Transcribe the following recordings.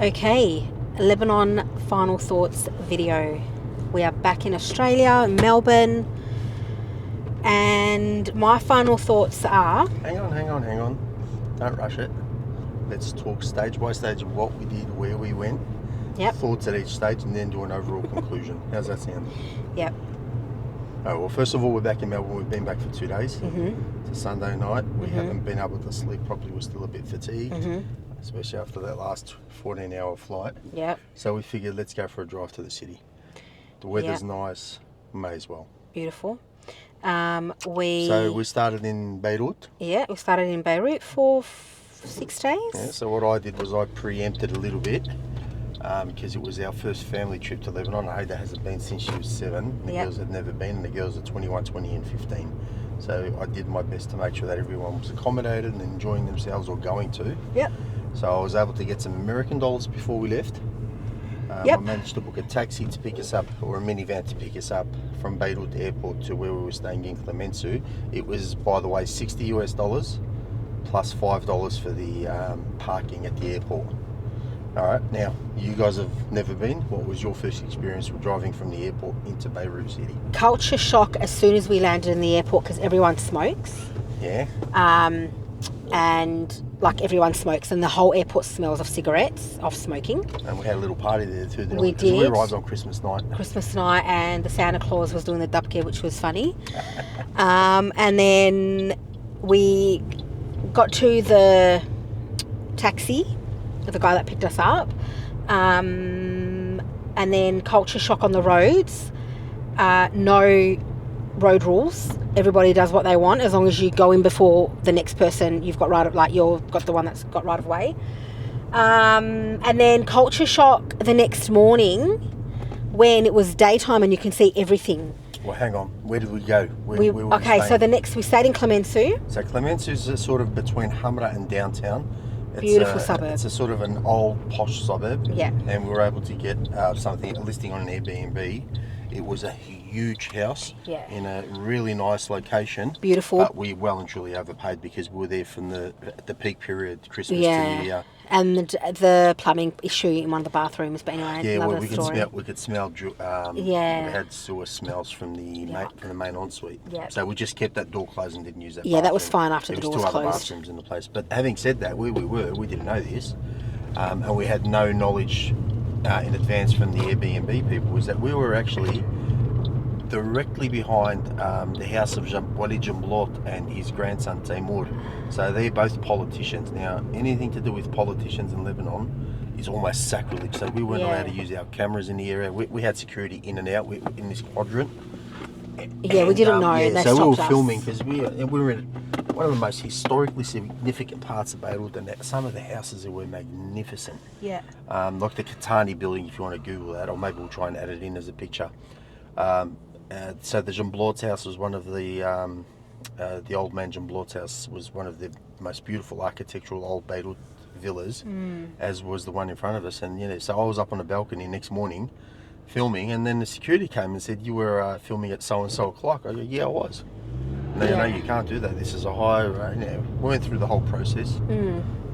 Okay, Lebanon final thoughts video. We are back in Australia, in Melbourne, and my final thoughts are... Hang on. Don't rush it. Let's talk stage by stage of what we did, where we went, thoughts at each stage, and then do an overall conclusion. How's that sound? Yep. Oh, well, first of all, we're back in Melbourne. We've been back for 2 days. Mm-hmm. It's a Sunday night. We haven't been able to sleep properly. We're still a bit fatigued, especially after that last 14-hour flight. Yep. So we figured, let's go for a drive to the city. The weather's nice. May as well. Beautiful. So we started in Beirut. Yeah, we started in Beirut for 6 days. Yeah, so what I did was I preempted a little bit because it was our first family trip to Lebanon. Ada hasn't been since she was 7. The girls had never been, and the girls are 21, 20 and 15. So I did my best to make sure that everyone was accommodated and enjoying themselves or going to. Yep. So I was able to get some American dollars before we left. I managed to book a taxi to pick us up, or a minivan to pick us up from Beirut Airport to where we were staying in Clemenceau. It was, by the way, $60 US plus $5 for the parking at the airport. All right, now, you guys have never been. What was your first experience with driving from the airport into Beirut City? Culture shock as soon as we landed in the airport because everyone smokes. Yeah. And like everyone smokes, and the whole airport smells of cigarettes, of smoking. And we had a little party there too, didn't we? We did. We arrived on Christmas night. And the Santa Claus was doing the dubke, which was funny. And then we got to the taxi, the guy that picked us up. And then culture shock on the roads. No road rules. Everybody does what they want as long as you go in before the next person. You've got you've got the one that's got right of way. And then culture shock the next morning when it was daytime and you can see everything. Well, hang on. Where did we go? Where We stayed in Clemenceau. So Clemenceau is sort of between Hamra and downtown. It's beautiful suburb. It's a sort of an old posh suburb. Yeah. And we were able to get a listing on an Airbnb. It was a huge house in a really nice location. Beautiful. But we well and truly overpaid because we were there from the peak period, Christmas to New Year. And the plumbing issue in one of the bathrooms. But anyway, another story. We could smell. We had sewer smells from the main ensuite. Yeah. So we just kept that door closed and didn't use that. Yeah, that was fine after the door was closed. There was 2 other bathrooms in the place. But having said that, where we were, we didn't know this, and we had no knowledge in advance from the Airbnb people, was that we were actually directly behind the house of Wali Jamblot and his grandson Timur. So they're both politicians. Now, anything to do with politicians in Lebanon is almost sacrilege. So we weren't allowed to use our cameras in the area. We had security in and out in this quadrant. Yeah, we didn't know. They so we were stopped filming because we were in one of the most historically significant parts of Beirut, and some of the houses there were magnificent. Yeah. Like the Katani building, if you want to Google that, or maybe we'll try and add it in as a picture. So the Jamblot's house was one of the old man Jamblot's house was one of the most beautiful architectural old Beirut villas, as was the one in front of us. And so I was up on the balcony next morning filming, and then the security came and said, "You were filming at so and so o'clock." I go, "Yeah, I was." No, you can't do that. This is a high. We went through the whole process.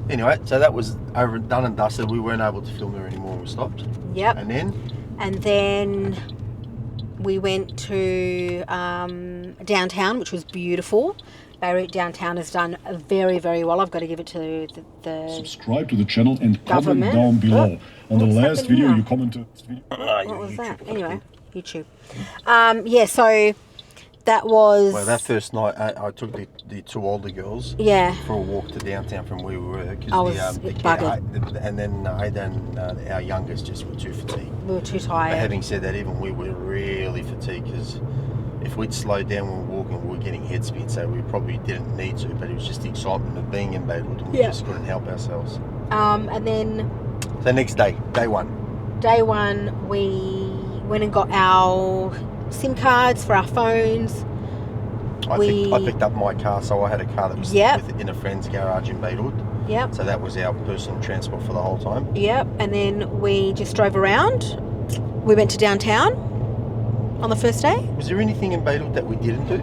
Anyway, so that was over, done and dusted. We weren't able to film there anymore. We stopped. Yep. And then we went to downtown, which was beautiful. Beirut downtown has done very, very well. I've got to give it to the subscribe to the channel and government. Comment down below. On the last video you commented. What was that? Anyway, YouTube. So that was... Well, that first night I took the 2 older girls for a walk to downtown from where we were. And then Ada and our youngest just were too fatigued. We were too tired. But having said that, even we were really fatigued because if we'd slowed down when we were walking, we were getting head spin, so we probably didn't need to, but it was just the excitement of being in Beirut, and we just couldn't help ourselves. And then... So next day, day one, we went and got our SIM cards for our phones. I picked up my car, so I had a car that was in a friend's garage in Beirut. Yep. So that was our personal transport for the whole time. Yep. And then we just drove around. We went to downtown on the first day. Was there anything in Beirut that we didn't do?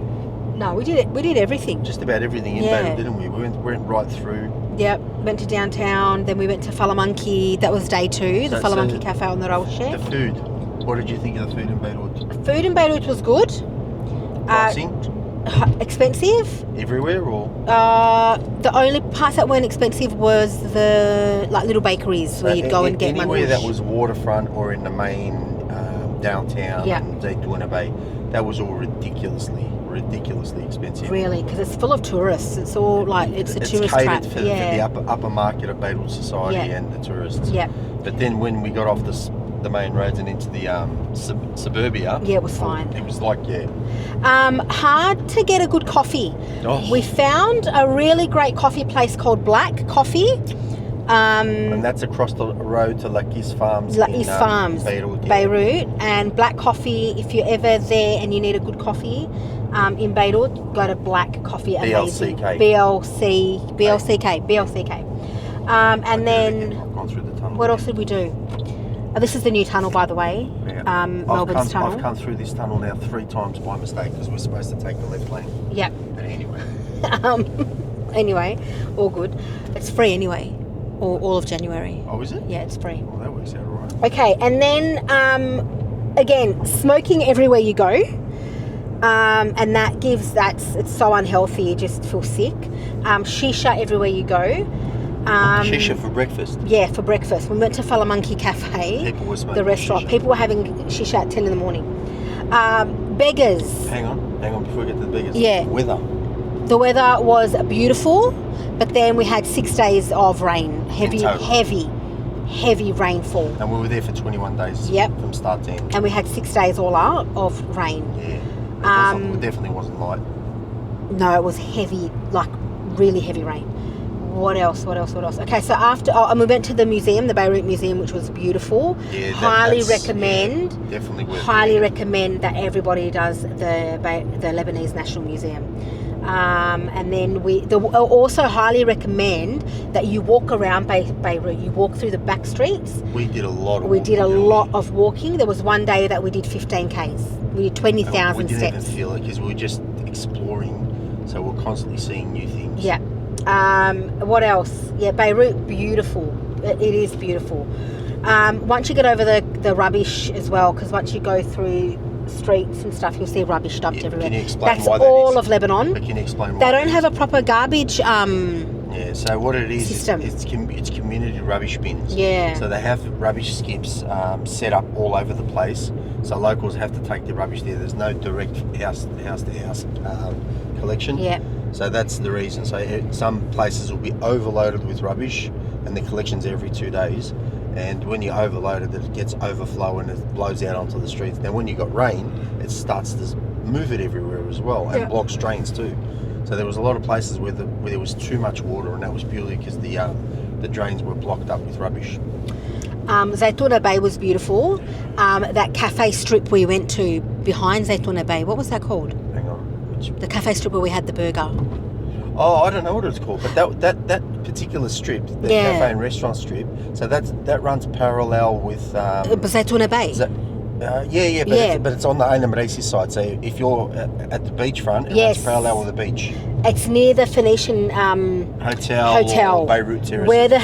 No, we did it. We did everything. Just about everything in Beirut, didn't we? We went right through. Yep, went to downtown. Then we went to Falamonkey. That was day 2. The Falamonkey Cafe on the Rollshed. The food. What did you think of the food in Beirut? Food in Beirut was good. Pricing? Expensive. Everywhere or? The only parts that weren't expensive was the little bakeries where you'd go and get anywhere manouche. that was waterfront or in the main downtown, Zaytuna Bay, that was all ridiculously expensive. Really, because it's full of tourists. It's all it's a tourist trap. For the upper market of Beirut society and the tourists. Yeah. But then when we got off the main roads and into the suburbia, it was fine. It was like hard to get a good coffee. Oh. We found a really great coffee place called Black Coffee. And that's across the road to Lakis Farms. Lakis Farms, Beirut. And Black Coffee, if you're ever there and you need a good coffee in Beirut, go to Black Coffee. Amazing. BLCK. And then, what else did we do? This is the new tunnel, by the way. Yeah. Melbourne's tunnel. I've come through this tunnel now 3 times by mistake because we're supposed to take the left lane. Yep. But anyway. Anyway, all good. It's free anyway. All of January. Oh, is it? Yeah, it's free. Well, that works out all right. Okay, and then again, smoking everywhere you go, and it's so unhealthy. You just feel sick. Shisha everywhere you go. Shisha for breakfast? Yeah, for breakfast. We went to Falamonkey Cafe, People were smoking the restaurant. shisha. People were having shisha at 10 in the morning. Beggars. Hang on before we get to the beggars. Yeah. Weather. The weather was beautiful, but then we had 6 days of rain. Heavy rainfall. And we were there for 21 days. Yep. From start to end. And we had 6 days all out of rain. Yeah. It definitely wasn't light. No, it was heavy, really heavy rain. What else? Okay, so and we went to the museum, the Beirut Museum, which was beautiful. Yeah, highly recommend. Yeah, definitely worth Highly recommend that everybody does the Lebanese National Museum. And then we also highly recommend that you walk around Beirut. You walk through the back streets. We did a lot of walking. We did a lot of walking. There was one day that we did 15 Ks. We did 20,000 steps. We didn't even feel it because we were just exploring. So we're constantly seeing new things. Yeah. What else? Yeah, Beirut, beautiful. It is beautiful. Once you get over the rubbish as well, because once you go through streets and stuff, you'll see rubbish dumped everywhere. Can you explain That's why all that is? of Lebanon. But can you explain why they don't have a proper garbage yeah, so what it is system. It's community rubbish bins. Yeah. So they have rubbish skips set up all over the place. So locals have to take their rubbish there. There's no direct house to house collection. Yeah. So that's the reason. So some places will be overloaded with rubbish and the collection's every 2 days. And when you're overloaded, it gets overflow and it blows out onto the streets. Now when you got rain, it starts to move it everywhere as well and blocks drains too. So there was a lot of places where there was too much water, and that was purely because the drains were blocked up with rubbish. Zaytuna Bay was beautiful. That cafe strip we went to behind Zaytuna Bay, what was that called? Hang on. The cafe strip where we had the burger. Oh, I don't know what it's called, but that particular strip, the cafe and restaurant strip, so that runs parallel with Zaytuna Bay. But it's on the Ain Maresi side. So if you're at the beachfront, it's parallel with the beach. It's near the Phoenician Hotel. Or Beirut Terraces. Where the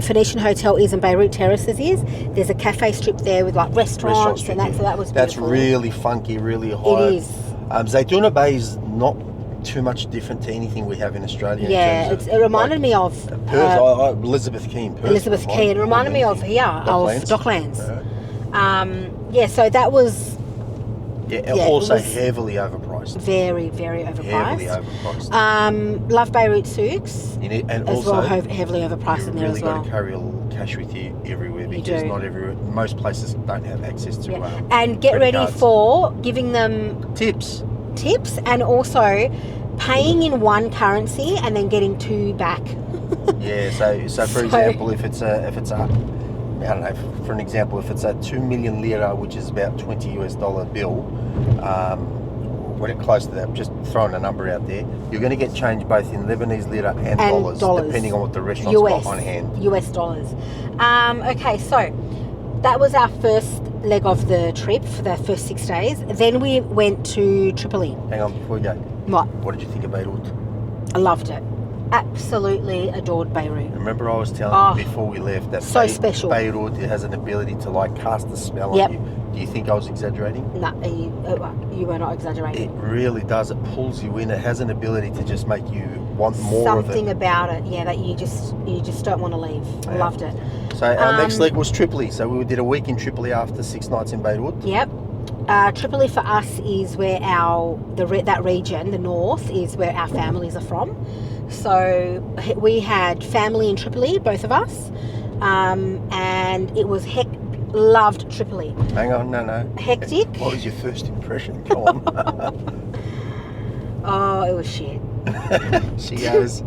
Phoenician Hotel is and Beirut Terraces is, there's a cafe strip there with restaurants and that. So that was beautiful. That's really funky, really high. It is. Zaytuna Bay is not too much different to anything we have in Australia. Yeah, in terms it reminded me of Perth. Elizabeth Quay. Elizabeth Quay. It reminded me of Docklands. So that was also heavily overpriced. Very, very overpriced. Heavily overpriced. Love Beirut souks. And as also, well, heavily overpriced in there as well. You really got to carry a little cash with you everywhere because not everywhere. Most places don't have access to. And get ready cards. for giving them tips, and also paying in one currency and then getting 2 back. Yeah. So for example, if it's a I don't know, for an example, if it's a 2 million lira, which is about $20 bill, when it's close to that, just throwing a number out there, you're going to get changed both in Lebanese lira and dollars, depending on what the restaurant's got on hand. US dollars. Okay, so that was our first leg of the trip for the first 6 days. Then we went to Tripoli. Hang on, before we go. What? What did you think of Beirut? I loved it. absolutely adored Beirut. Remember I was telling you before we left that so special. Beirut has an ability to like cast a spell on you. Do you think I was exaggerating? No, you were not exaggerating. It really does. It pulls you in. It has an ability to just make you want more of it. Something about it, that you just don't want to leave. I loved it. So our next leg was Tripoli. So we did a week in Tripoli after 6 nights in Beirut. Yep. Tripoli for us is where that region, the north, is where our families are from. So we had family in Tripoli, both of us, and it was loved Tripoli. Hang on, no. Hectic. What was your first impression? Go on. Oh, it was shit. She goes,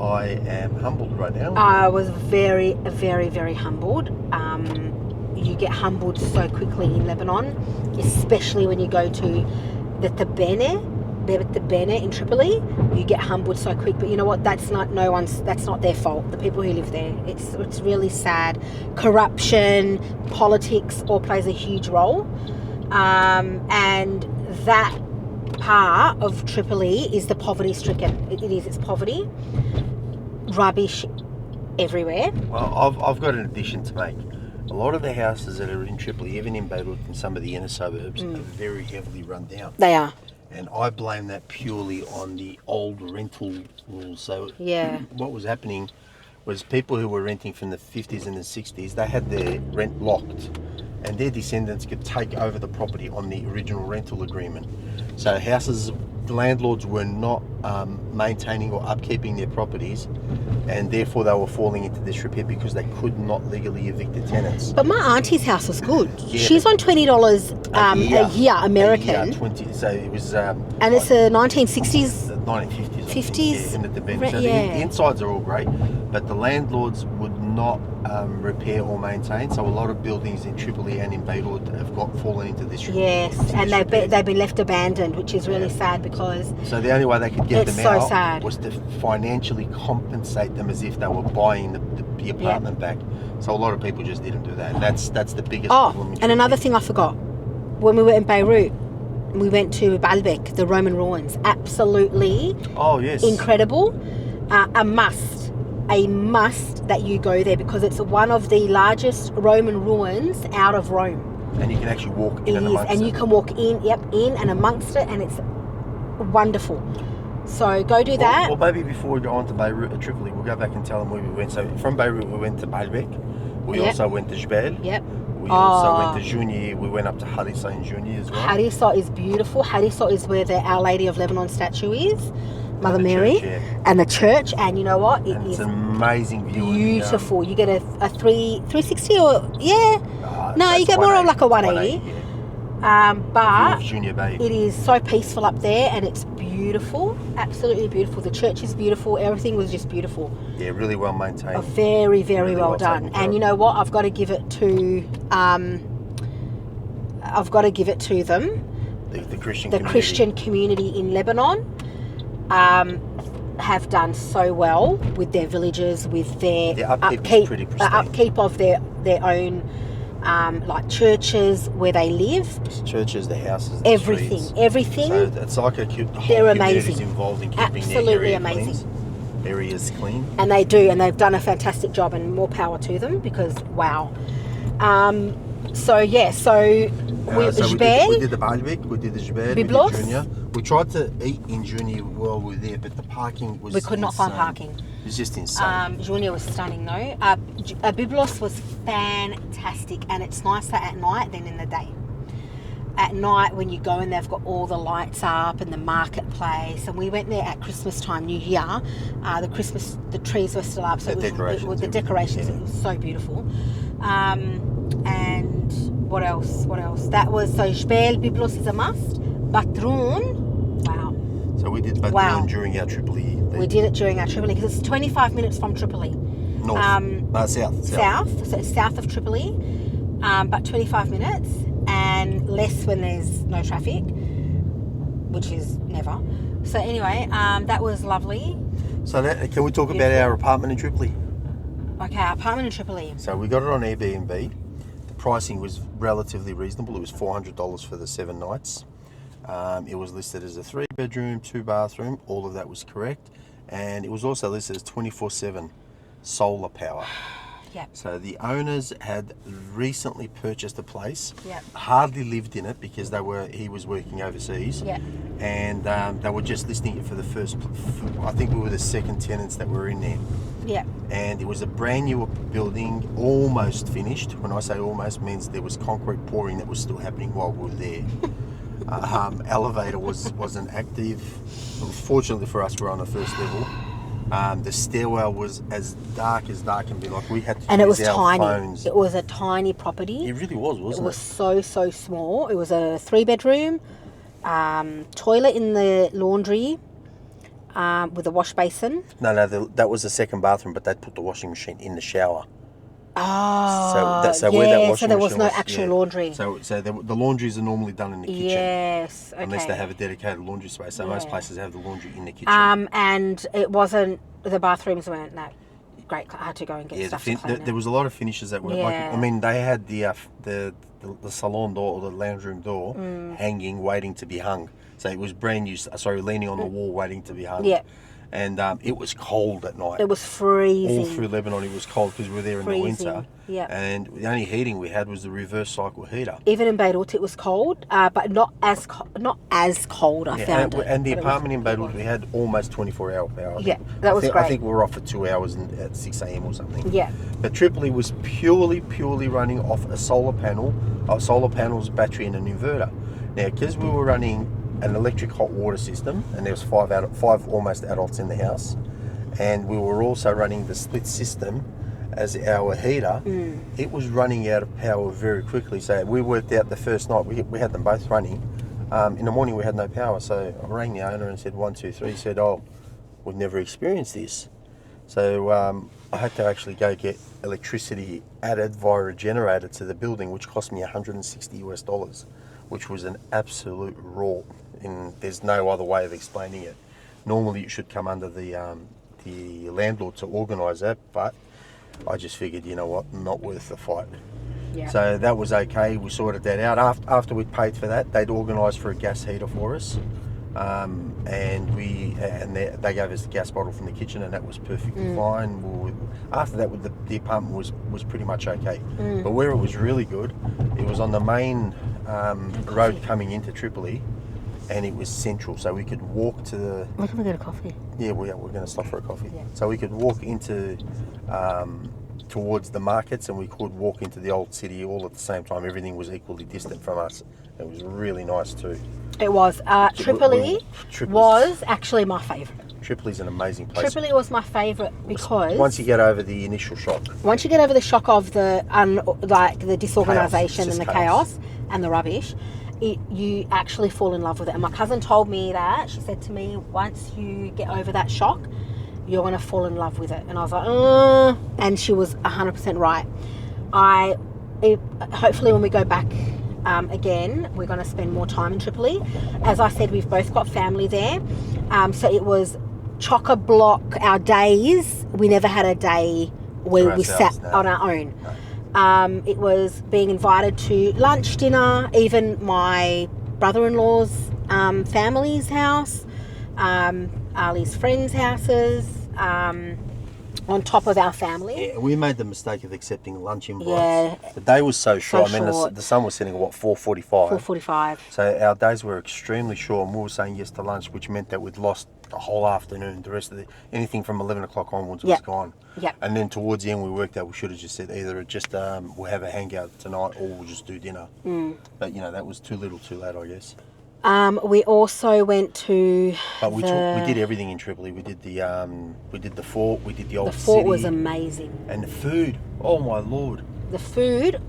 I am humbled right now. I was very, very, very humbled. You get humbled so quickly in Lebanon, especially when you go to the Tabene in Tripoli. You get humbled so quick, but you know what? That's not their fault. The people who live there. It's really sad. Corruption, politics, all plays a huge role, and that part of Tripoli is the poverty-stricken. It's poverty, rubbish everywhere. Well, I've got an addition to make. A lot of the houses that are in Tripoli, even in Beirut and some of the inner suburbs, are very heavily run down. They are. And I blame that purely on the old rental rules. So what was happening was people who were renting from the 50s and the 60s, they had their rent locked and their descendants could take over the property on the original rental agreement. So the landlords were not maintaining or upkeeping their properties, and therefore they were falling into disrepair because they could not legally evict the tenants. But my auntie's house was good. She's on $20 a year American. 20. So it was. And it's a 1960s. 1950s. 50s. In the so the insides are all great, but the landlords would not repair or maintain. So a lot of buildings in Tripoli and in Beirut have fallen into this. Yes, and they've been left abandoned, which is really sad because. So the only way they could get them out sad. was to financially compensate them as if they were buying the apartment back. So a lot of people just didn't do that, and that's the biggest problem. And another thing I forgot, when we were in Beirut, we went to Baalbek, the Roman ruins. Absolutely. Oh yes. Incredible. A must that you go there because it's one of the largest Roman ruins out of Rome. And you can actually walk in you can walk in and amongst it, and it's wonderful. So go do that. Well, maybe before we go on to Beirut or Tripoli, we'll go back and tell them where we went. So from Beirut, we went to Baalbek. We also went to Jbel. Yep. We also went to Jounieh. We went up to Harissa in Jounieh as well. Harissa is beautiful. Harissa is where the Our Lady of Lebanon statue is, Mother Mary, and the church. And you know what? It's an amazing view. Beautiful. You get a 360 or no, you get more of like a 180. But it is so peaceful up there, and it's beautiful, absolutely beautiful. The church is beautiful. Everything was just beautiful. Yeah, really well maintained. Very, very well done. And you know what? I've got to give it to them. The Christian community. Christian community in Lebanon have done so well with their villages, with their upkeep of their own. Like churches where they live, churches, the houses, everything. So it's like the whole community is involved in keeping absolutely their areas clean. And they do, and they've done a fantastic job, and more power to them because wow. We did the Baalbek, we did the Jbel, we did Jounieh. We tried to eat in Jounieh while we were there, but the parking was could not find parking. It was just insane. Jounieh was stunning though. Byblos was fantastic, and it's nicer at night than in the day. At night when you go in, they've got all the lights up and the marketplace, and we went there at Christmas time, New Year. The trees were still up, so the decorations. It was so beautiful. And what else? That was Jbel. Byblos is a must. Batroun, wow. So we did Batroun during our Tripoli. We did it during our Tripoli because it's 25 minutes from Tripoli. South. So it's south of Tripoli, but 25 minutes and less when there's no traffic, which is never. So anyway, that was lovely. So can we talk about our apartment in Tripoli? Okay, our apartment in Tripoli. So we got it on Airbnb. The pricing was relatively reasonable. It was $400 for the 7 nights. It was listed as a 3-bedroom, 2-bathroom. All of that was correct. and it was also listed as 24/7 solar power. Yeah. So the owners had recently purchased a place, Yeah. hardly lived in it because he was working overseas, Yeah. and they were just listing it for the first. I think we were the second tenants that were in there. Yeah. And it was a brand new building, almost finished. When I say almost, means there was concrete pouring that was still happening while we were there. Elevator wasn't active. Fortunately for us, we're on the first level. The stairwell was as dark can be. Like we had to And it was use our tiny. phones. It was a tiny property. It really was, wasn't it? It was so small. It was a 3-bedroom, toilet in the laundry, with a wash basin. No, that was the second bathroom, but they'd put the washing machine in the shower. Oh, So where that washing so there was machine no was, actual yeah. laundry. So the laundries are normally done in the kitchen. Yes, okay. Unless they have a dedicated laundry space. So most places have the laundry in the kitchen. And it wasn't, the bathrooms weren't that great. I had to go and get stuff to clean it. There was a lot of finishes that weren't like. Yeah. I mean, they had the salon door or the lounge room door hanging, waiting to be hung. So it was brand new. Sorry, leaning on the wall, waiting to be hung. Yeah. And it was cold at night. It was freezing. All through Lebanon, it was cold because we were there in the winter. Yeah. And the only heating we had was the reverse cycle heater. Even in Beirut, it was cold, but not as cold. I found it. And the but it apartment in was Beirut, we had almost 24-hour power. Yeah, that was great. I think we were off for 2 hours at 6 a.m. or something. Yeah. But Tripoli was purely running off a solar panels, battery, and an inverter. Now, because we were running an electric hot water system, and there was five almost adults in the house, and we were also running the split system as our heater. It was running out of power very quickly. So we worked out the first night we had them both running. In the morning we had no power, so I rang the owner and said 1, 2, 3. He said, "Oh, we've never experienced this." So I had to actually go get electricity added via a generator to the building, which cost me $160, which was an absolute rort. And there's no other way of explaining it. Normally it should come under the landlord to organise that, but I just figured, you know what, not worth the fight. Yeah. So that was okay. We sorted that out. After we paid for that, they'd organised for a gas heater for us, and they gave us the gas bottle from the kitchen, and that was perfectly fine. After that, the apartment was pretty much okay. But where it was really good, it was on the main road coming into Tripoli. And it was central, so we could walk to the... Where can we get a coffee? Yeah, we're going to stop for a coffee. Yeah. So we could walk into, towards the markets, and we could walk into the old city all at the same time. Everything was equally distant from us. It was really nice too. It was. Tripoli was actually my favourite. Tripoli's an amazing place. Tripoli was my favourite because... Once you get over the initial shock. Once you get over the shock of the disorganisation and the chaos and the rubbish... you actually fall in love with it. And my cousin told me that. She said to me, once you get over that shock, you're going to fall in love with it. And I was like, and she was 100% right. Hopefully when we go back again, we're going to spend more time in Tripoli. As I said, we've both got family there. So it was chock-a-block our days. We never had a day where we sat on our own. No. It was being invited to lunch, dinner, even my brother-in-law's family's house, Ali's friends' houses, on top of our family. Yeah, we made the mistake of accepting lunch invites. Yeah. The day was so short. I mean, the sun was setting at 4:45. 4:45. So our days were extremely short, and we were saying yes to lunch, which meant that we'd lost the whole afternoon. The rest of anything from 11 o'clock onwards was gone. Yep. And then towards the end, we worked out we should have just said either we'll have a hangout tonight or we'll just do dinner. But that was too little, too late, I guess. We also went to. But we did everything in Tripoli. We did the fort. We did the old city. The fort was amazing. And the food. Oh my lord. The food.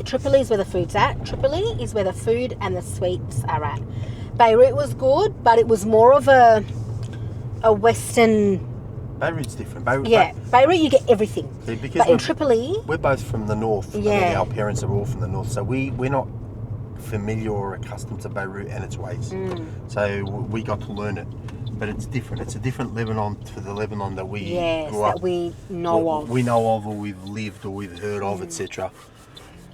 Tripoli is where the food's at. Tripoli is where the food and the sweets are at. Beirut was good, but it was more of a Western. Beirut's different. Beirut you get everything. Yeah, because but in Tripoli, we're both from the north. Yeah. I mean, our parents are all from the north, so we're not familiar or accustomed to Beirut and its ways. So we got to learn it. But it's different. It's a different Lebanon to the Lebanon that we grew up. That we know of. We know of, or we've lived, or we've heard of, etc.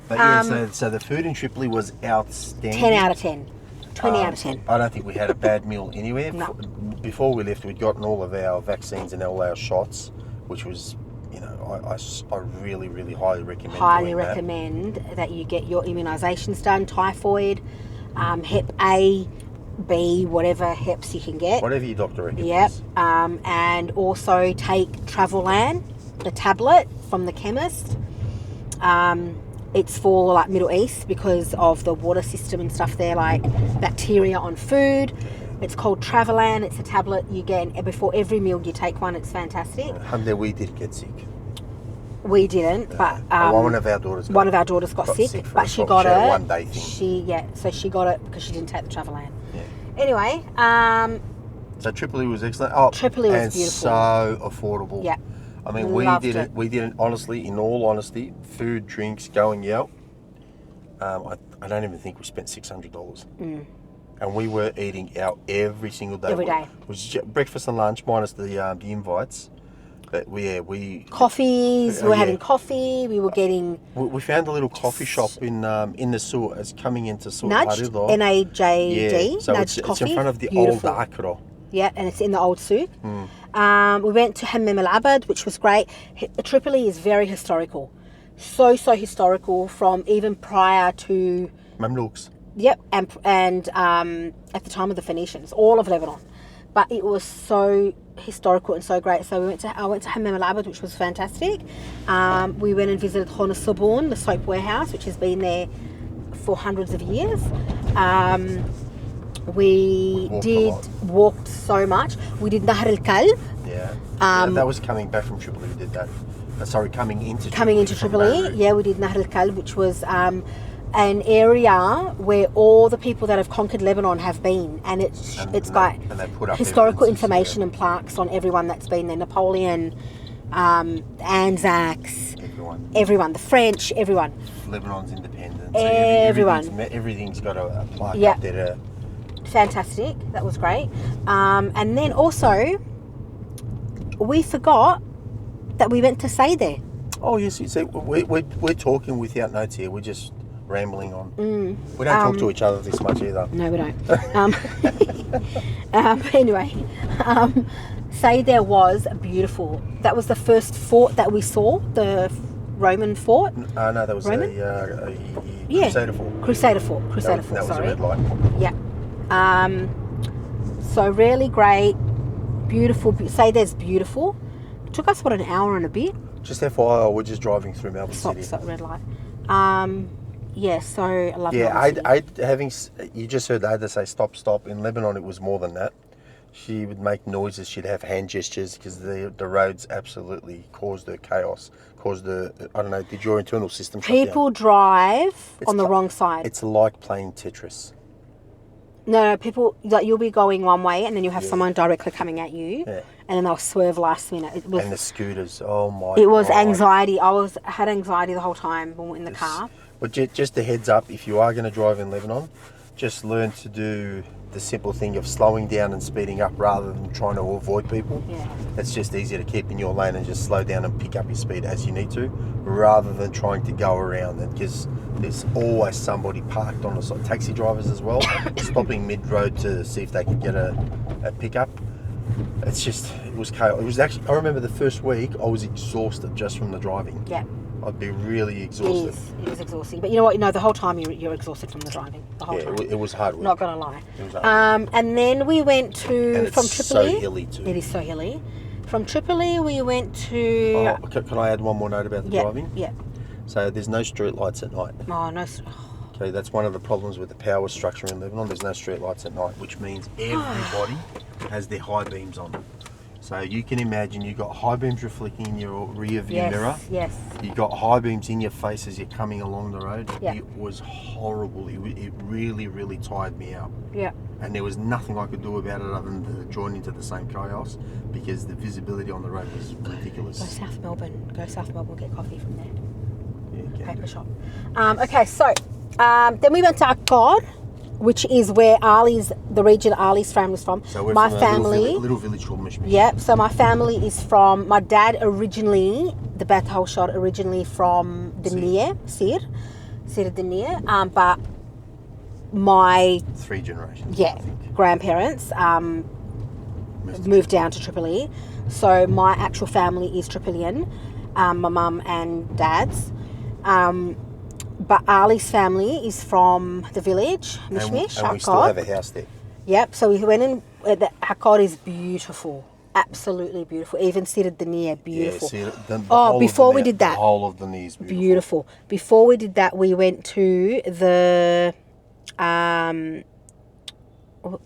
But so the food in Tripoli was outstanding. 10 out of 10. 20 out of 10. I don't think we had a bad meal anywhere. No. Before we left, we'd gotten all of our vaccines and all our shots, which was, you know, I really, really highly recommend Highly doing that. recommend that you get your immunisations done, typhoid, Hep A, B, whatever Heps you can get. Whatever your doctor recommends. Yep. And also take Travelan, the tablet from the chemist. It's for like Middle East because of the water system and stuff there, like bacteria on food. It's called Travelan. It's a tablet you get before every meal. You take one. It's fantastic. We did get sick. We didn't, but one of our daughters got sick, but she got it. One day thing. So she got it because she didn't take the Travelan. Yeah. Anyway, so Tripoli was excellent. Oh, Tripoli was beautiful. So affordable. Yeah. I mean, Loved we it. didn't, honestly, in all honesty, food, drinks, going out, I don't even think we spent $600. And we were eating out every single day. Every day. It was breakfast and lunch minus the invites. But we Coffees, we were having coffee, we were getting... We found a little coffee shop in the Sort, as coming into Sort. Nudged, N-A-J-D, yeah, so Nudged it's Coffee. in front of the Beautiful. old Akra. Yeah, and it's in the old souk. We went to Hammam al Abad, which was great. Tripoli is very historical. So historical from even prior to... Mamluks. Yep, and at the time of the Phoenicians, all of Lebanon. But it was so historical and so great. So I went to Hammam al Abad, which was fantastic. We went and visited Khon Sabun, the soap warehouse, which has been there for hundreds of years. We walked so much. We did Nahr al-Kalb. Yeah. That was coming back from Tripoli. We did that. Coming into Tripoli. Yeah, we did Nahr al-Kalb, which was an area where all the people that have conquered Lebanon have been, and it's got historical information and plaques on everyone that's been there. Napoleon, Anzacs, everyone, the French, everyone. Lebanon's independence. Everyone. Everything's got a plaque up there. Fantastic. That was great. And then also, we forgot that we went to stay there. Oh yes, you see, we're talking without notes here. We're just rambling on. We don't talk to each other this much either. No, we don't. Anyway, Sayder was beautiful. That was the first fort that we saw, the Roman fort. No, that was Roman? a Crusader fort. Crusader fort, That sorry. was a red light. Yeah. So really great, beautiful. Sayder's beautiful. It took us, an hour and a bit? Just FYI, we're just driving through Melbourne City. Stop, red light. Yeah, so I love Melbourne City. You just heard Ada say stop. In Lebanon, it was more than that. She would make noises, she'd have hand gestures because the roads absolutely caused her chaos. Did your internal system shut down? People drive on the wrong side. It's like playing Tetris. No, people, like, you'll be going one way and then you'll have someone directly coming at you and then they'll swerve last minute. And the scooters, oh my God. It was anxiety. I had anxiety the whole time when we were in the car. But just a heads up, if you are going to drive in Lebanon, just learn to do the simple thing of slowing down and speeding up rather than trying to avoid people. Yeah. It's just easier to keep in your lane and just slow down and pick up your speed as you need to, rather than trying to go around it, because there's always somebody parked on the side. Taxi drivers as well, stopping mid-road to see if they could get a pickup. It was chaos. It was actually, I remember the first week I was exhausted just from the driving. Yeah. I'd be really exhausted. It was exhausting. But you know what? The whole time you're exhausted from the driving. The whole time. It was hard work. Not going to lie. It was hard work. And then we went from Tripoli. So hilly too. It is so hilly. From Tripoli, we went to... Oh, can I add one more note about the driving? Yeah. So there's no street lights at night. Oh, no... Okay, that's one of the problems with the power structure in Lebanon. There's no street lights at night, which means everybody has their high beams on. So you can imagine you've got high beams reflecting in your rear view mirror. Yes. You've got high beams in your face as you're coming along the road. Yeah. It was horrible. It really, really tired me out. Yeah. And there was nothing I could do about it other than to join into the same chaos because the visibility on the road was ridiculous. Go South Melbourne, get coffee from there. Yeah, Paper shop. Okay, so then we went to Akkad, which is where the region Ali's family's from. So we're my from family, a little village called Mishmish. Yep. So my family is from. My dad originally, the Beth Haushad originally from the Sir Denier. But my 3 generations. yeah I think. grandparents moved down to Tripoli. So my actual family is Tripolian, my mum and dad's. But Ali's family is from the village, Mishmish, And we still have a house there. Yep, so we went in. The Akkad is beautiful, absolutely beautiful. Even Sirat Dania, beautiful. Yeah, see, the before we did that, the whole of the knee is beautiful. beautiful. Before we did that, we went to the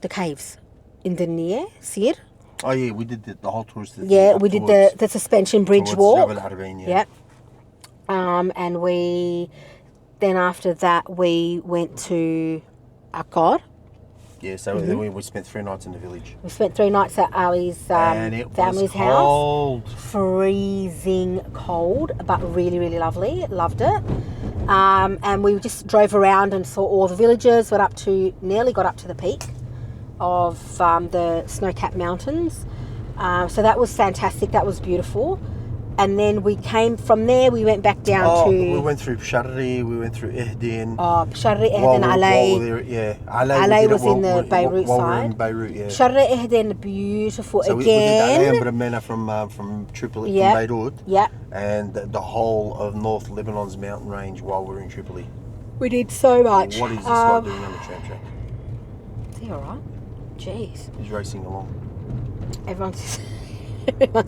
caves in the Nia, Sir. Oh yeah, we did the whole tourist. Yeah, we did the suspension bridge walk. Yeah. Yep. And then after that we went to Akkad. Yeah, so then we spent 3 nights in the village. We spent 3 nights at Ali's And it family's was cold. house. Freezing cold, but really, really lovely. Loved it. And we just drove around and saw all the villages. Nearly got up to the peak of the snow-capped mountains. So that was fantastic. That was beautiful. And then we came from there. We went back down to. We went through Sharri. We went through Ehdin. Sharri, Ehdin, Alay. Yeah, Alay was in the Beirut while side. we were in Beirut, yeah. Sharri, Ehdin, beautiful So again. we did Alay and Bramena from Tripoli, Yep. from Beirut. Yeah. And the whole of North Lebanon's mountain range while we were in Tripoli. We did so much. What is this guy doing on the tram track? Is he alright? Jeez. He's racing along. Everyone's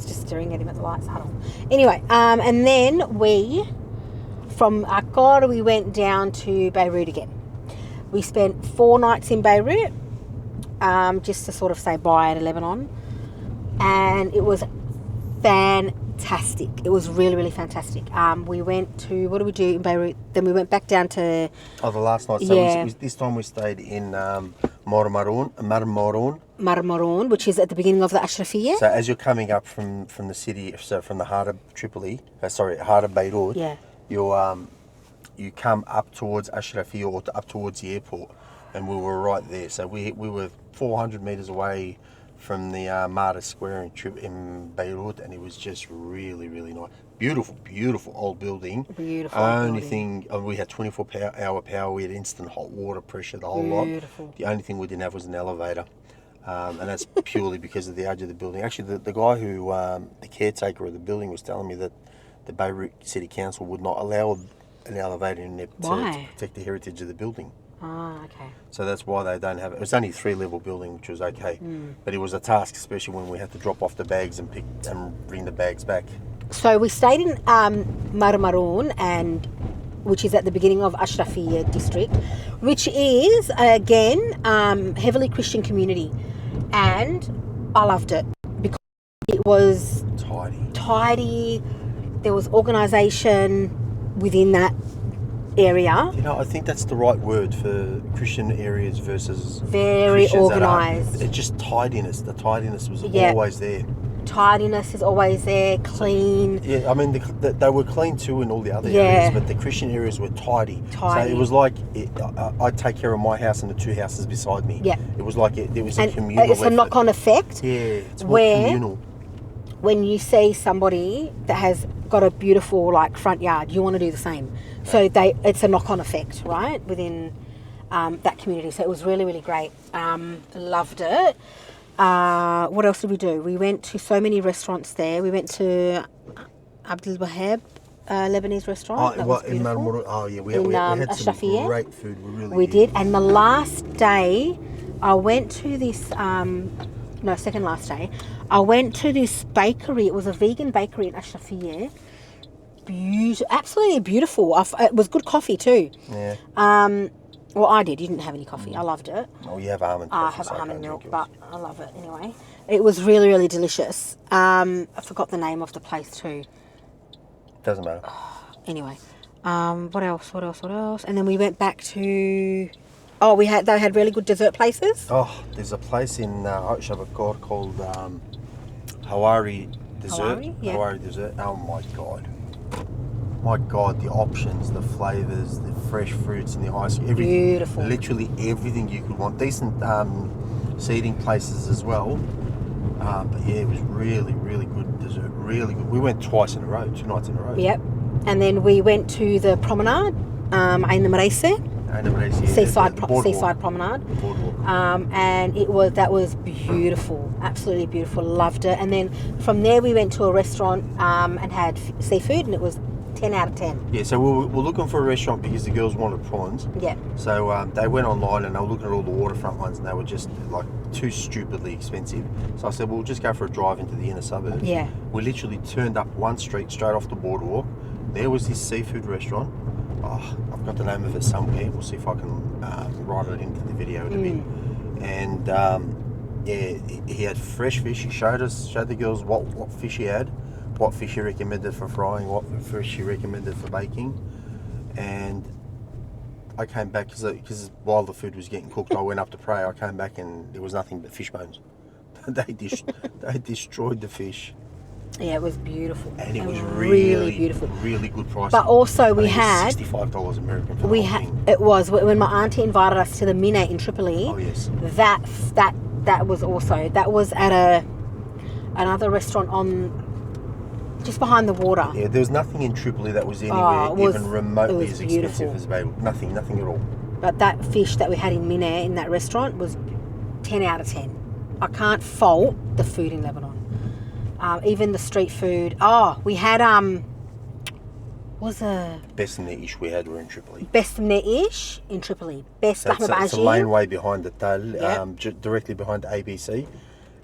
just staring at him at the lights huddle. Anyway, and then from Akkad, we went down to Beirut again. We spent 4 nights in Beirut, just to sort of say bye to Lebanon. And it was fantastic. It was really, really fantastic. We went to, what did we do in Beirut? Then we went back down to... Oh, the last night. So Yeah. this time we stayed in Marmaroun. Marmaroun, which is at the beginning of the Ashrafiyya. So as you're coming up from the city, so from the heart of Tripoli, heart of Beirut, Yeah. you come up towards Ashrafiyya or up towards the airport, and we were right there. So we were 400 meters away from the Martyr Square in Beirut, and it was just really, really nice. Beautiful old building. Beautiful Only building. thing, we had 24-hour power. We had instant hot water pressure, the whole lot. Beautiful. The only thing we didn't have was an elevator. And that's purely because of the age of the building. Actually, the guy who, the caretaker of the building, was telling me that the Beirut City Council would not allow an elevator in there to protect the heritage of the building. Ah, okay. So that's why they don't have it. It was only a 3-level building, which was okay. But it was a task, especially when we had to drop off the bags and bring the bags back. So we stayed in Marmaroun, which is at the beginning of Ashrafiyya district, which is, again, heavily Christian community. And I loved it because it was tidy. There was organisation within that area. You know, I think that's the right word for Christian areas versus Very Christians that aren't. organised. It's just tidiness. The tidiness was Yeah. always there. Tidiness is always there, clean. Yeah, I mean, they were clean too in all the other Yeah. areas, but the Christian areas were tidy. Tidy. So it was like I'd take care of my house and the 2 houses beside me. Yeah. It was like there was a And communal it's a effort. knock-on effect. Yeah, it's more where communal. when you see somebody that has got a beautiful front yard, you want to do the same. So it's a knock-on effect, right, within that community. So it was really, really great. Loved it. What else did we do? We went to so many restaurants there. We went to Abdul Wahab Lebanese restaurant. That was in beautiful. Marmaroun. Oh yeah, we had some Ashrafiyya. great food. We did. And the last day, I went to this, second last day, I went to this bakery. It was a vegan bakery in Ashrafiyya. Absolutely beautiful. It was good coffee too. Yeah. Well, I did. You didn't have any coffee. I loved it. Oh, you have almond. I coffee, have so almond can't milk, drink but yours. I love it anyway. It was really, really delicious. I forgot the name of the place too. Doesn't matter. Anyway, what else? And then we went back to... they had really good dessert places. Oh, there's a place in Shabakor called Hawari Dessert. Hawari? Yeah. Hawari Dessert. Oh my God, the options, the flavours, the fresh fruits and the ice cream. Beautiful. Literally everything you could want. Decent seating places as well. But yeah, it was really, really good dessert. Really good. We went twice in a row, 2 nights in a row. Yep. And then we went to the promenade, Ain Marese. Seaside boardwalk. Promenade. The boardwalk. And that was beautiful, absolutely beautiful. Loved it. And then from there we went to a restaurant and had seafood, and it was 10 out of 10. Yeah, so we were looking for a restaurant because the girls wanted prawns. Yeah. So they went online and they were looking at all the waterfront ones, and they were just like too stupidly expensive. So I said, we'll just go for a drive into the inner suburbs. Yeah. We literally turned up one street straight off the boardwalk. There was this seafood restaurant. Oh, I've got the name of it somewhere. We'll see if I can write it into the video in a bit. And yeah, he had fresh fish. He showed the girls what fish he had, what fish he recommended for frying, what fish he recommended for baking. And I came back because while the food was getting cooked, I went up to pray. I came back and there was nothing but fish bones. they destroyed the fish. Yeah, it was beautiful. And it was really beautiful. Really good price. But also we had $65 American for the whole thing. It was when my auntie invited us to the Mine in Tripoli. Oh yes. That was also at another restaurant on just behind the water. Yeah, there was nothing in Tripoli that was anywhere even remotely as beautiful. expensive as Beirut. Nothing at all. But that fish that we had in Mine in that restaurant was 10 out of 10. I can't fault the food in Lebanon. Even the street food. Oh, we had best in the ish we had were in Tripoli. Best in the ish in Tripoli. Best so it's a laneway behind the Tal, directly behind the ABC.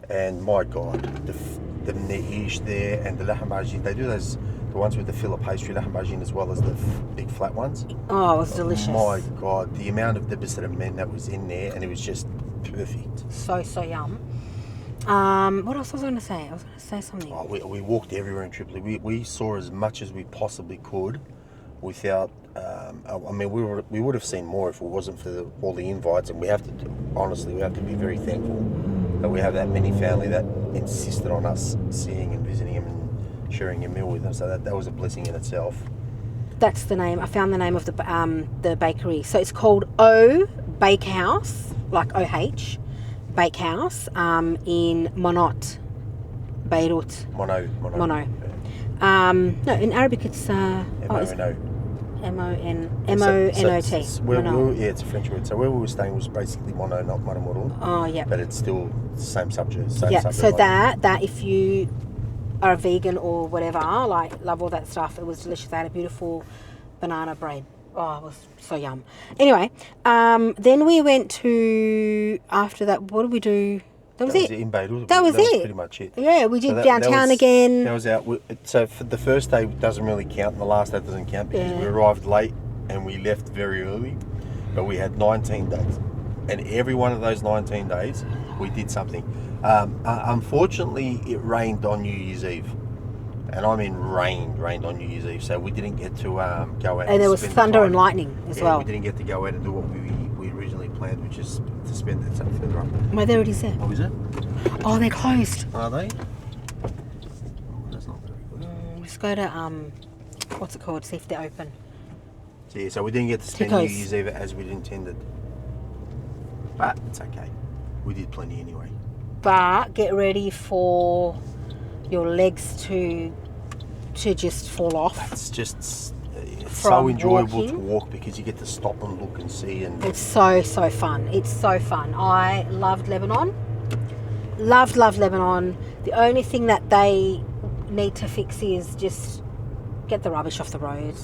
And my God, the neish there and the lahmacun, they do the ones with the fillet pastry lahmacun as well as the big flat ones. Oh, it was delicious. My God, the amount of the men that was in there, and it was just perfect. So yum. What else was I going to say? I was going to say something. Oh, we walked everywhere in Tripoli. We saw as much as we possibly could without... I mean, we would have seen more if it wasn't for all the invites, and we have to be very thankful that we have that many family that insisted on us seeing and visiting them and sharing a meal with them. So that was a blessing in itself. That's the name. I found the name of the bakery. So it's called O Bakehouse, like OH. Bakehouse in Monot, Beirut. Mono. No, in Arabic it's M-O-N-O. M-O-N-O-T. It's a French word. So where we were staying was basically Mono, not Monomoro. Oh, yeah. But it's still the same subject. So that if you are a vegan or whatever, like love all that stuff, it was delicious. They had a beautiful banana bread. Oh, it was so yum. Anyway, then we went to, after that, what did we do? That was it. In Beirut. That was pretty much it. Yeah, we did downtown again. That was out. So for the first day doesn't really count, and the last day doesn't count because we arrived late and we left very early. But we had 19 days, and every one of those 19 days we did something. Unfortunately, it rained on New Year's Eve. And I mean rained on New Year's Eve, so we didn't get to go out. And there was thunder and lightning as well. We didn't get to go out and do what we originally planned, which is to spend that time further up. Well, there it is there. Oh, is it? Oh, they're closed. Are they? That's not very good. Let's go to, what's it called, see if they're open. So we didn't get to spend New Year's Eve as we'd intended. But it's okay. We did plenty anyway. But get ready for your legs to just fall off. It's just so enjoyable to walk because you get to stop and look and see, and it's so fun. It's so fun. I loved Lebanon. Loved Lebanon. The only thing that they need to fix is just get the rubbish off the road.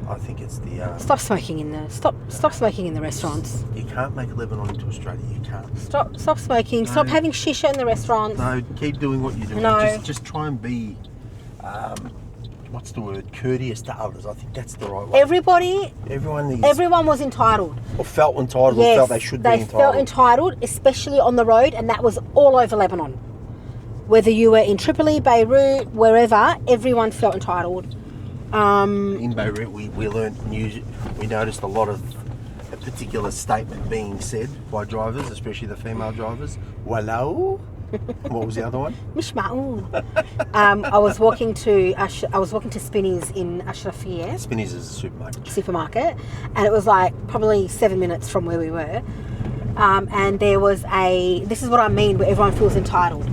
I think it's the stop smoking in the stop smoking in the restaurants. You can't make Lebanon into Australia. You can't. Stop smoking. No. Stop having shisha in the restaurants. No, keep doing what you're doing. No. Just try and be what's the word? Courteous to others. I think that's the right way. Everyone was entitled. Or felt entitled. Yes, or felt they should be entitled. They felt entitled, especially on the road, and that was all over Lebanon. Whether you were in Tripoli, Beirut, wherever, everyone felt entitled. In Beirut, we noticed a lot of a particular statement being said by drivers, especially the female drivers. Walau. What was the other one? Mish ma'oon. I was walking to Spinneys in Ashrafiyeh. Spinneys is a supermarket, and it was like probably 7 minutes from where we were. And there was this is what I mean, where everyone feels entitled.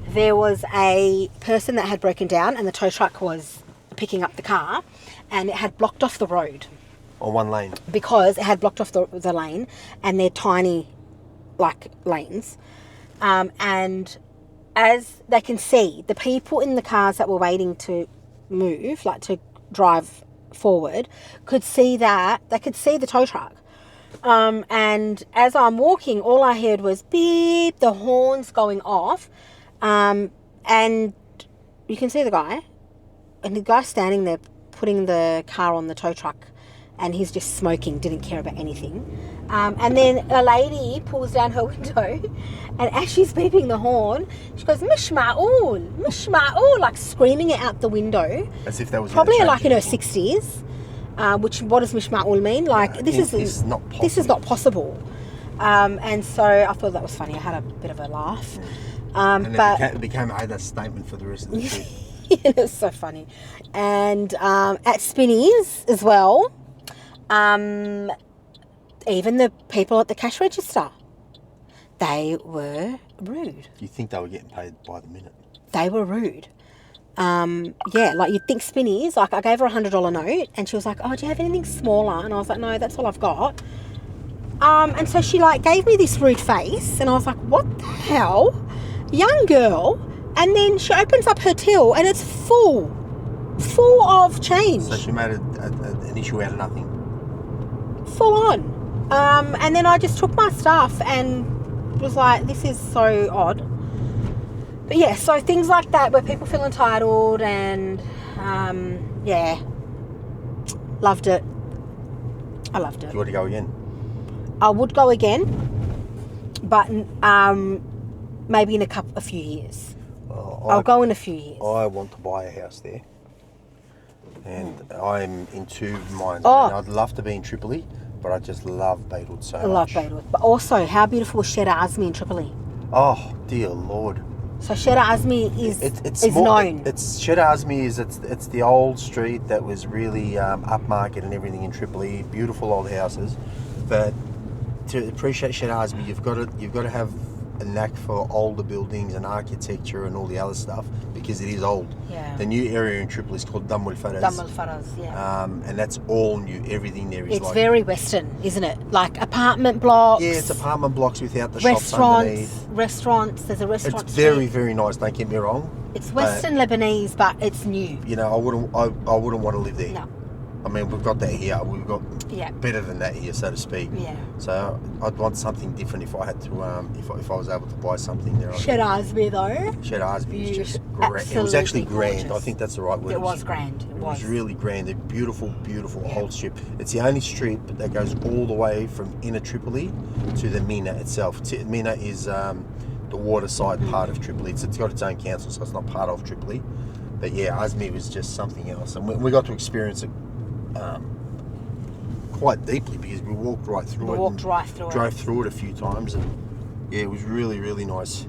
There was a person that had broken down, and the tow truck was picking up the car, and it had blocked off the road. On one lane. Because it had blocked off the lane, and they're tiny, like, lanes. And as they can see, the people in the cars that were waiting to move, like to drive forward, could see that. They could see the tow truck. And as I'm walking, all I heard was beep, the horns going off. And you can see the guy. And the guy's standing there putting the car on the tow truck. And he's just smoking, didn't care about anything. And then a lady pulls down her window, and as she's beeping the horn, she goes, Mish Ma'ul, Mish Ma'ul, like screaming it out the window. As if that was probably like in her 60s. Which, what does Mish Ma'ul mean? Like, this is not possible. And so I thought that was funny. I had a bit of a laugh. And it became a statement for the rest of the trip. It was so funny. And at Spinneys as well, even the people at the cash register, they were rude. You think they were getting paid by the minute? They were rude. Yeah, like you'd think Spinneys, like I gave her $100 note and she was like, oh, do you have anything smaller? And I was like, no, that's all I've got. And so she like gave me this rude face and I was like, what the hell? Young girl. And then she opens up her till and it's full of change. So she made an issue out of nothing. Full on. And then I just took my stuff and was like, this is so odd. But yeah, so things like that where people feel entitled and yeah, loved it. I loved it. Do you want to go again? I would go again, but maybe in a few years. I'll go in a few years. I want to buy a house there. And I'm in two minds. Oh. I mean, I'd love to be in Tripoli, but I just love Beirut so much. I love Beirut. But also, how beautiful is Shera Azmi in Tripoli? Oh, dear Lord. So Shera Azmi is known. Shera Azmi is it's the old street that was really upmarket and everything in Tripoli. Beautiful old houses. But to appreciate Shera Azmi, you've got to have a knack for older buildings and architecture and all the other stuff because it is old. Yeah. The new area in Tripoli is called Dam el Faraz. Dam el Faraz, yeah. And that's all new. Everything there is it's very Western, isn't it? Like apartment blocks. Yeah, it's apartment blocks without the shops underneath. Restaurants. There's a restaurant. It's very, very nice. Don't get me wrong. It's Western Lebanese, but it's new. You know, I wouldn't want to live there. No. I mean, we've got that here. We've got better than that here, so to speak. Yeah. So I'd want something different if I had to. If I was able to buy something there. Shera Azmi though. Shera Azmi is just great. It was actually grand. Gorgeous. I think that's the right word. It was grand. It was really grand. A beautiful old strip. It's the only strip that goes all the way from inner Tripoli to the Mina itself. Mina is the waterside part of Tripoli. It's got its own council, so it's not part of Tripoli. But yeah, Azmi was just something else, and we got to experience it. Quite deeply because we walked right through it. Drove through it a few times, and yeah, it was really, really nice.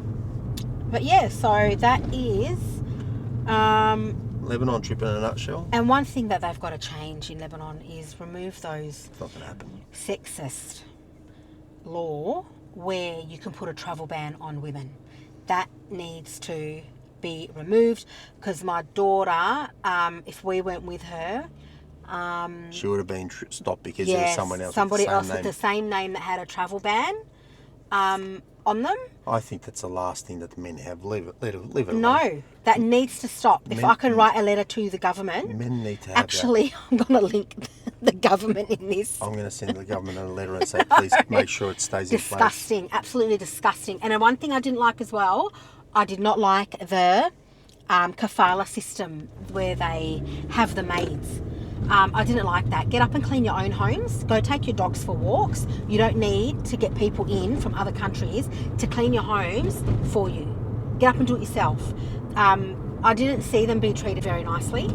But yeah, so that is Lebanon trip in a nutshell. And one thing that they've got to change in Lebanon is remove those It's not going to happen. Sexist law where you can put a travel ban on women. That needs to be removed because my daughter, if we went with her, she would have been stopped because there was someone else. Somebody else with the same name that had a travel ban on them. I think that's the last thing that the men have. Leave it alone. No, that needs to stop. If I can write a letter to the government, men need to have actually, that. I'm going to link the government in this. I'm going to send the government a letter and say, please make sure it stays in place. Disgusting, absolutely disgusting. And one thing I didn't like as well, I did not like the kafala system where they have the maids. I didn't like that. Get up and clean your own homes. Go take your dogs for walks. You don't need to get people in from other countries to clean your homes for you. Get up and do it yourself. I didn't see them be treated very nicely.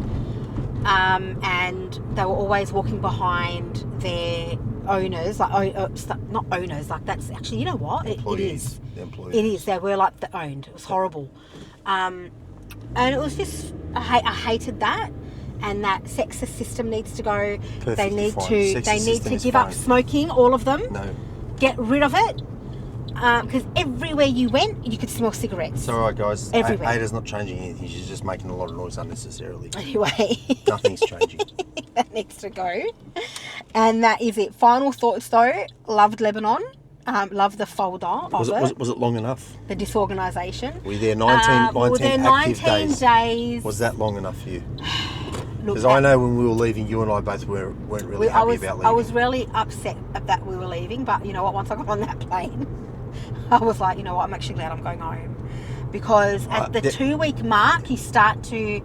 And they were always walking behind their owners, not owners, like that's actually, you know what? It is. The employees. It is. They were like owned. It was horrible. And it was just, I hated that. And that sexist system needs to go. They need to give up smoking, all of them. No. Get rid of it. Because everywhere you went, you could smell cigarettes. It's all right, guys. Everywhere. Ada's not changing anything. She's just making a lot of noise unnecessarily. Anyway. Nothing's changing. weeks to go. And that is it. Final thoughts though, loved Lebanon. Loved the folder of Was it long enough? The disorganisation. Were you there 19 we were there active 19 days. Was that long enough for you? Look, Because I know when we were leaving, you and I both weren't really happy about leaving. I was really upset that we were leaving, but you know what? Once I got on that plane, I was like, you know what? I'm actually glad I'm going home, because at the 2-week mark, you start to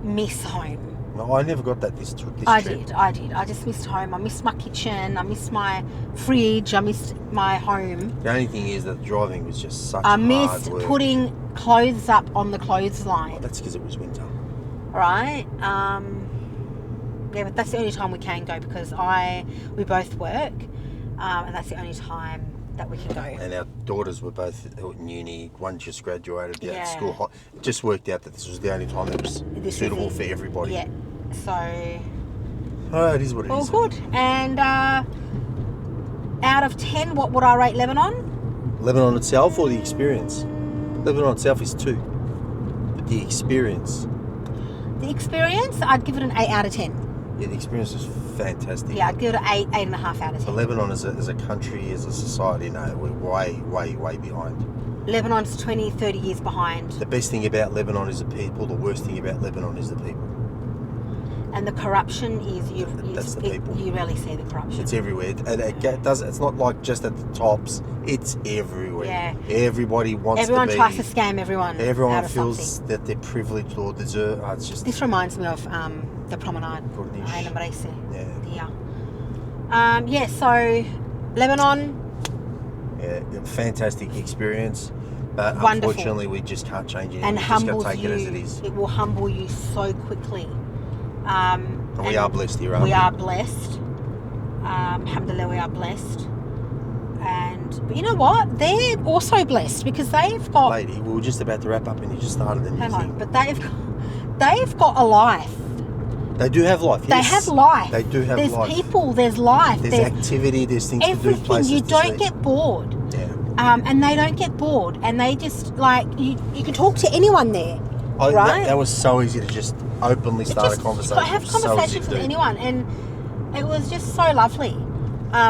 miss home. No, I never got that this trip. I did. I just missed home. I missed my kitchen. I missed my fridge. I missed my home. The only thing is that driving was just such I hard missed work. putting clothes up on the clothesline. Oh, that's because it was winter. Right? Yeah, but that's the only time we can go, because we both work, and that's the only time that we can go. And our daughters were both in uni. One just graduated out of school. It just worked out that this was the only time that was suitable for everybody. Yeah. So. Oh, it is what it is. All good. And out of 10, what would I rate Lebanon? Lebanon itself or the experience? Lebanon itself is 2. But the experience. The experience, I'd give it an 8 out of 10. Yeah, the experience was fantastic. Yeah, I'd give it an 8.5 out of 10. But Lebanon as a country, as a society, no, we're way behind. Lebanon's 20, 30 years behind. The best thing about Lebanon is the people. The worst thing about Lebanon is the people. And the corruption is That's the people. You really see the corruption. It's everywhere. And it's not like just at the tops. It's everywhere. Yeah. Everybody wants Everyone to be. tries to scam everyone. Everyone out of feels something. that they're privileged or deserve. It's just. This reminds me of the promenade. Yeah. So Lebanon. Yeah, fantastic experience. But Wonderful. Unfortunately, we just can't change it. And We just got humbles to take you. it as it is. It will humble you so quickly. And we are blessed here, aren't we? We are blessed. Alhamdulillah, we are blessed. But you know what? They're also blessed, because they've got. Lady, we were just about to wrap up, and you just started the new Hang on, thing. but they've got a life. They do have life. Yes. They have life. They do have there's life. There's people. There's life. There's activity. There's things to do. Everything. Places You to don't see. get bored. Yeah. And they don't get bored, and they just you can talk to anyone there, right? That was so easy to just openly start a conversation. Have It was so easy conversations to with do. anyone, and it was just so lovely.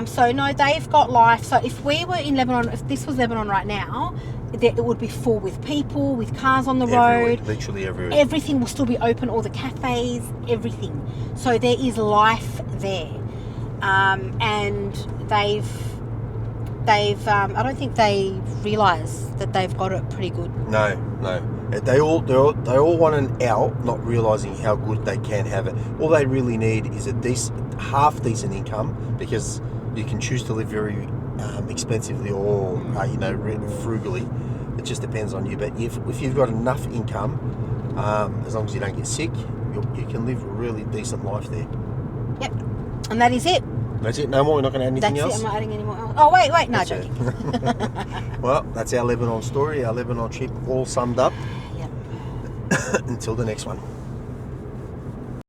So no, they've got life. So if we were in Lebanon, if this was Lebanon right now, it would be full with people, with cars on the road. Literally everywhere. Everything will still be open, all the cafes, everything. So there is life there, and they've. I don't think they realise that they've got it pretty good. No. They all want an out, not realising how good they can have it. All they really need is a half decent income, because you can choose to live very expensively or frugally. It just depends on you. But if you've got enough income, as long as you don't get sick, you can live a really decent life there. Yep, and that is it. That's it. No more. We're not going to add anything else. That's it. I'm not adding any more. Oh wait, no, That's joking. Well, that's our Lebanon story, our Lebanon trip, all summed up. Yep. Until the next one.